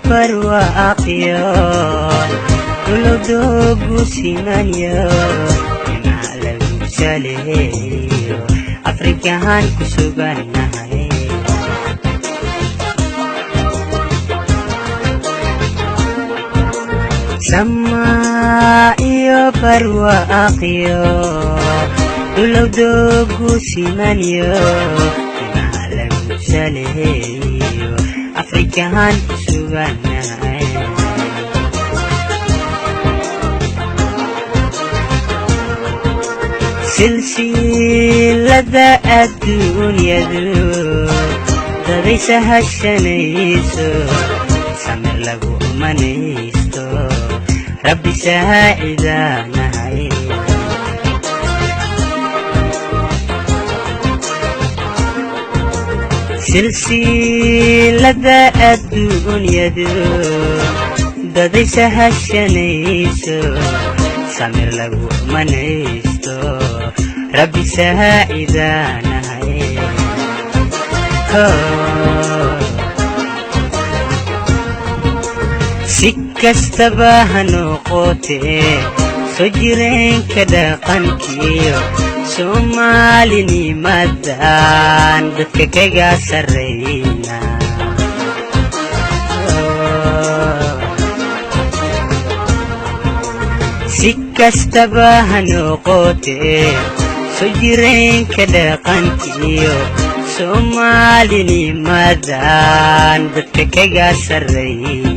barwaaqyo dhuludoogu simanyo inaa lagu saleeyo afrikaan ku sugannahay samaa iyo barwaaqyo dhuludoogu simanyo inaa lagu saleeyo afrikaan ku sugannahay silsilada adduunyadu dadaysa hashanayso samir lagu manaysto rabbi saacidaanahay silsilada adduunyadu dadaysa hashanayso samir lagu manaysto rabbi saacidaanahay si kastaba ha noqotee soo jireenka dhaqankiyo soomaalinimadan dadka kaga sarrayna si kastaba ha noqotee soo jireenka dhaqankiyo soomaalinimadan dadka kaga sarrayna